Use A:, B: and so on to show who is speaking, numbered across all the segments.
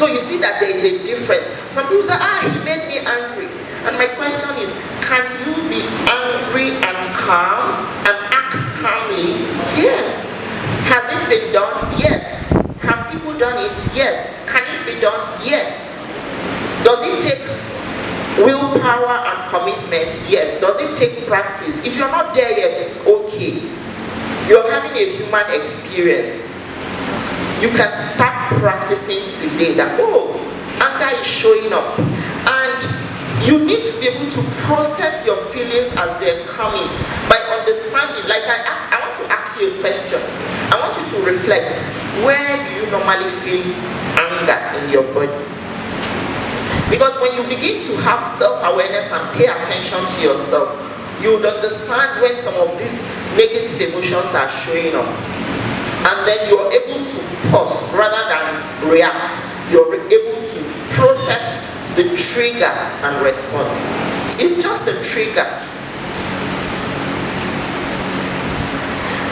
A: So you see that there is a difference. Some people say, he made me angry. And my question is, can you be angry and calm and act calmly? Yes. Has it been done? Yes. Have people done it? Yes. Can it be done? Yes. Does it take willpower and commitment? Yes. Does it take practice? If you're not there yet, it's okay. You're having a human experience. You can start practicing today that, anger is showing up. And you need to be able to process your feelings as they're coming by understanding. Like I want to ask you a question. I want you to reflect. Where do you normally feel anger in your body? Because when you begin to have self-awareness and pay attention to yourself, you would understand when some of these negative emotions are showing up. And then you're able to pause rather than react. You're able to process the trigger and respond. It's just a trigger.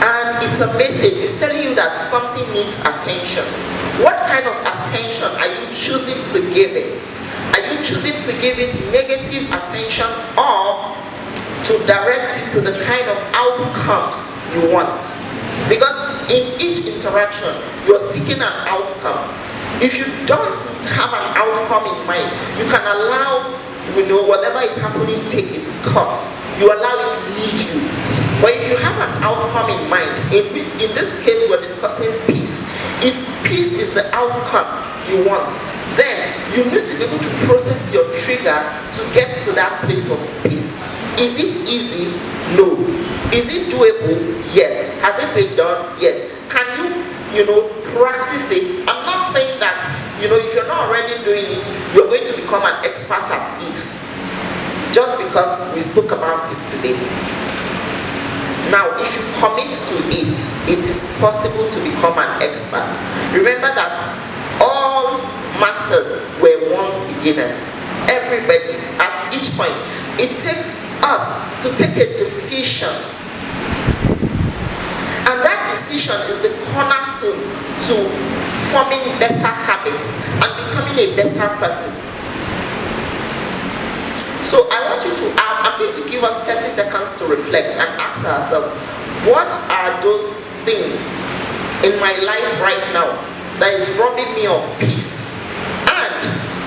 A: And it's a message. It's telling you that something needs attention. What kind of attention are you choosing to give it? Are you choosing to give it negative attention or to direct it to the kind of outcomes you want? Because in each interaction, you're seeking an outcome. If you don't have an outcome in mind, you can allow, whatever is happening take its course. You allow it to lead you. But if you have an outcome in mind, in this case we're discussing peace. If peace is the outcome you want, then you need to be able to process your trigger to get to that place of peace. Is it easy? No. Is it doable? Yes. Has it been done? Yes. Can you, practice it? I'm not saying that, if you're not already doing it, you're going to become an expert at it. Just because we spoke about it today. Now, if you commit to it, it is possible to become an expert. Remember that all masters were once beginners. Everybody, at each point. It takes us to take a decision. And that decision is the cornerstone to forming better habits and becoming a better person. So I want you to, I'm going to give us 30 seconds to reflect and ask ourselves, what are those things in my life right now that is robbing me of peace? And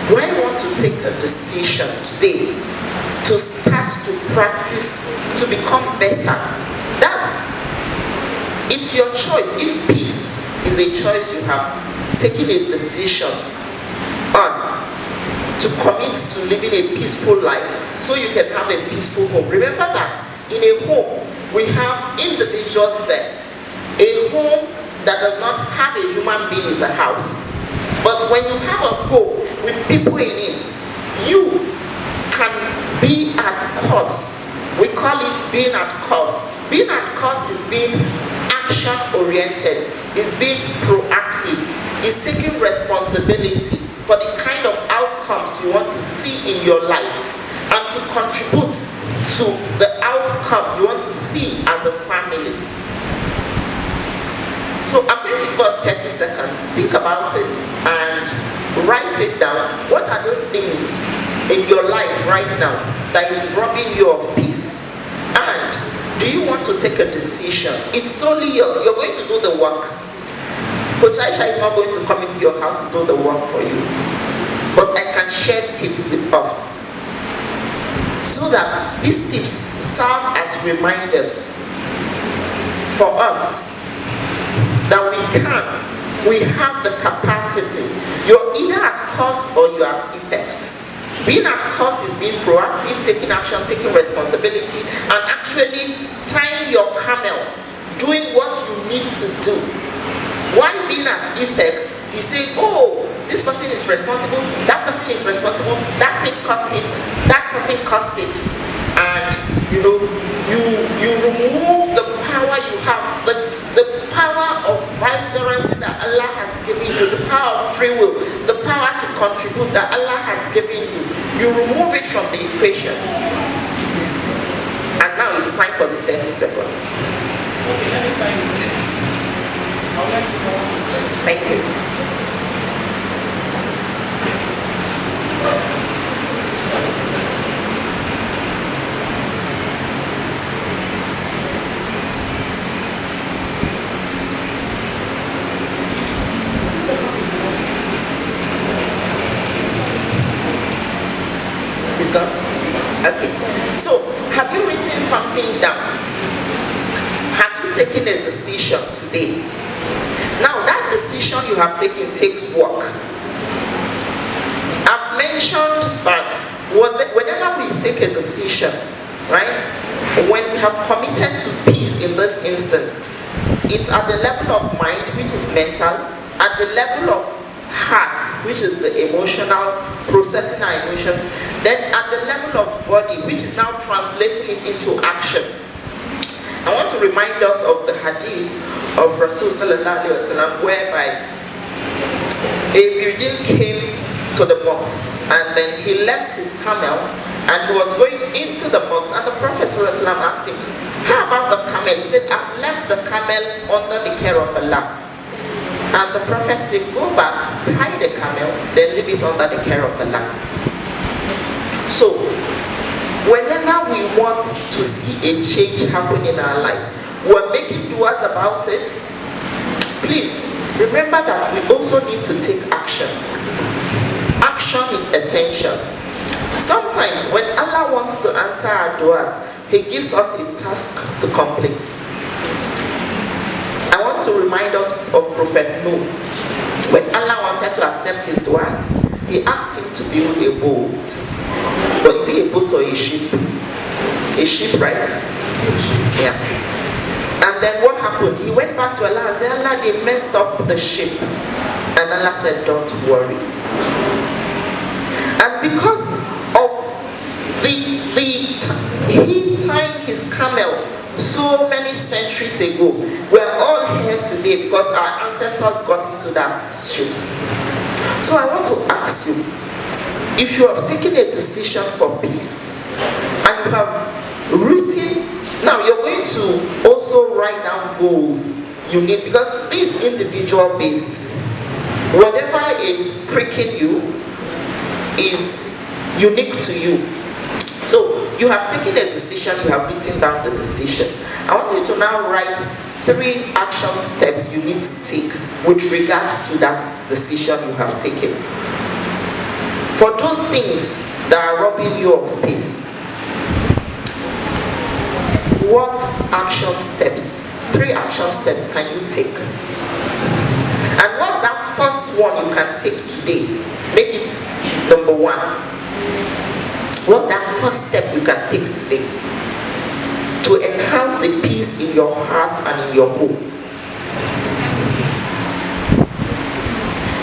A: do I want to take a decision today to start to practice, to become better? It's your choice. If peace is a choice you have taken a decision on to commit to living a peaceful life so you can have a peaceful home. Remember that in a home, we have individuals there. A home that does not have a human being is a house. But when you have a home with people in it, you can be at cost. We call it being at cost. Being at cost is being action-oriented, is being proactive, is taking responsibility for the kind of outcomes you want to see in your life and to contribute to the outcome you want to see as a family. So I'm going to give us 30 seconds. Think about it and write it down. What are those things in your life right now that is robbing you of peace? And do you want to take a decision? It's solely yours. You're going to do the work. Coach Aisha is not going to come into your house to do the work for you. But I can share tips with us so that these tips serve as reminders for us that we have the capacity. You're either at cause or you're at effect. Being at cause is being proactive, taking action, taking responsibility, and actually tying your camel, doing what you need to do. While being at effect, you say, oh, this person is responsible, that person is responsible, that thing cost it, that person cost it. And you remove the power you have, the power of vicegerency that Allah has given you, the power of free will, the power to contribute that Allah has given you. You remove it from the equation. And now it's time for the 30 seconds.
B: Okay, let me try it. I would like to know.
A: Thank you. gone? Okay. So, have you written something down? Have you taken a decision today? Now, that decision you have taken takes work. I've mentioned that whenever we take a decision, right, when we have committed to peace in this instance, it's at the level of mind, which is mental, at the level of heart, which is the emotional, processing our emotions, then at the level of body, which is now translating it into action. I want to remind us of the hadith of Rasul sallallahu alaihi wasallam, whereby a Bedouin came to the mosque and then he left his camel and he was going into the mosque, and the Prophet sallallahu alaihi wasallam asked him, "How about the camel?" He said, "I've left the camel under the care of Allah." And the Prophet said, "Go back, tie the camel, then leave it under the care of Allah." So, whenever we want to see a change happen in our lives, we're making du'as about it. Please remember that we also need to take action. Action is essential. Sometimes when Allah wants to answer our du'as, He gives us a task to complete. I want to remind us of Prophet Noah. When Allah wanted to accept his du'as, He asked him to build a boat. But is it a boat or a ship? A ship, right? Yeah. And then what happened? He went back to Allah and said, "Allah, they messed up the ship." And Allah said, "Don't worry." And because of he tying his camel so many centuries ago, we're all here today because our ancestors got into that ship. So I want to ask you, if you have taken a decision for peace and you have written, now you're going to also write down goals you need, because this is individual based. Whatever is pricking you is unique to you. So you have taken a decision, you have written down the decision. I want you to now write 3 action steps you need to take with regards to that decision you have taken. For those things that are robbing you of peace, what action steps, 3 action steps can you take? And what's that first one you can take today? Make it number 1. What's that first step you can take today to enhance the peace in your heart and in your home?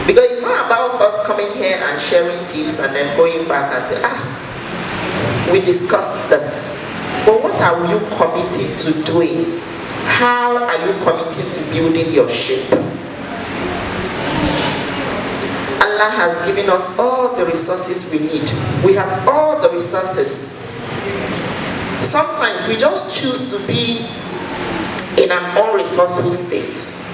A: Because it's not about us coming here and sharing tips and then going back and say, we discussed this. But what are you committing to doing? How are you committing to building your ship? Allah has given us all the resources we need. We have all the resources. Sometimes we just choose to be in an unresourceful state.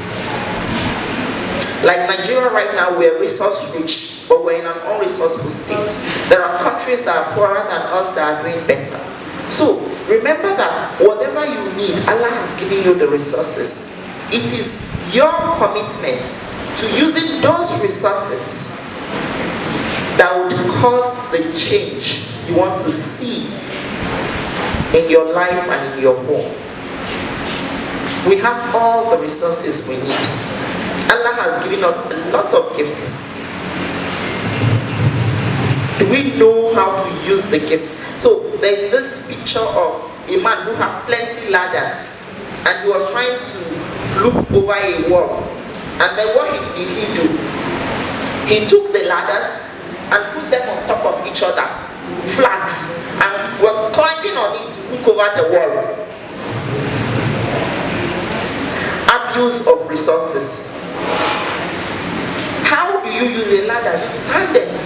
A: Like Nigeria right now, we're resource rich, but we're in an unresourceful state. There are countries that are poorer than us that are doing better. So remember that whatever you need, Allah has given you the resources. It is your commitment to using those resources that would cause the change you want to see in your life and in your home. We have all the resources we need. Allah has given us a lot of gifts. Do we know how to use the gifts? So there is this picture of a man who has plenty ladders, and he was trying to look over a wall. And then what did he do? He took the ladders and put them on top of each other, flat, and was climbing on it to look over the wall. Abuse of resources. How do you use a ladder? You stand it.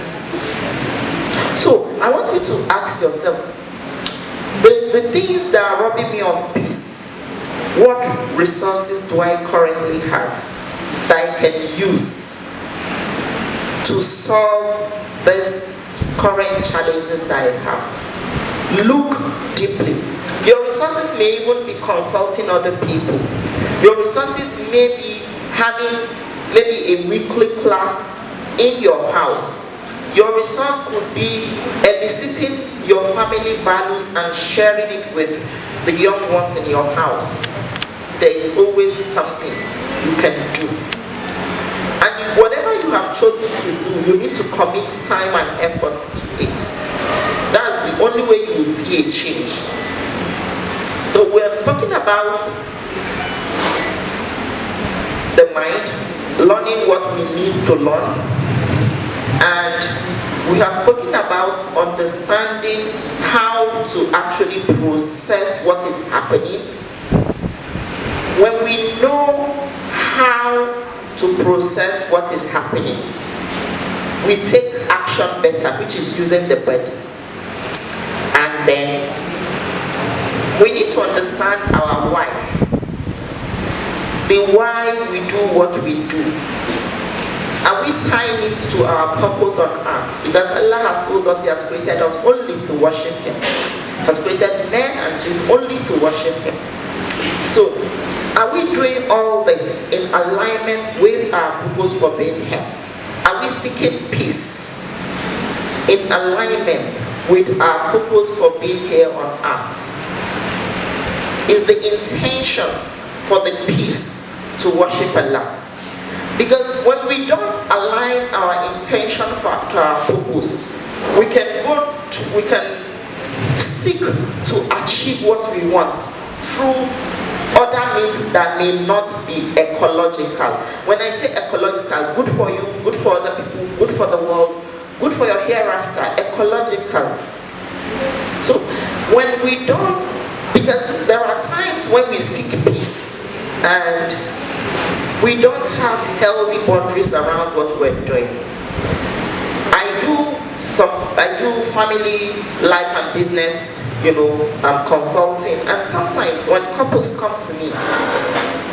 A: So I want you to ask yourself, the things that are robbing me of peace, what resources do I currently have that I can use to solve these current challenges that I have? Look deeply. Your resources may even be consulting other people. Your resources may be having maybe a weekly class in your house. Your resource could be eliciting your family values and sharing it with the young ones in your house, there is always something you can do. And whatever you have chosen to do, you need to commit time and effort to it. That's the only way you will see a change. So we have spoken about the mind, learning what we need to learn, and we have spoken about understanding how to actually process what is happening. When we know how to process what is happening, we take action better, which is using the body. And then we need to understand our why. The why we do what we do. Are we tying it to our purpose on earth? Because Allah has told us He has created us only to worship Him. He has created men and jinn only to worship Him. So, are we doing all this in alignment with our purpose for being here? Are we seeking peace in alignment with our purpose for being here on earth? Is the intention for the peace to worship Allah? Because when we don't align our intention to our purpose, we can seek to achieve what we want through other means that may not be ecological. When I say ecological, good for you, good for other people, good for the world, good for your hereafter, ecological. So when we don't, because there are times when we seek peace and we don't have healthy boundaries around what we're doing. I do family life and business, consulting, and sometimes when couples come to me,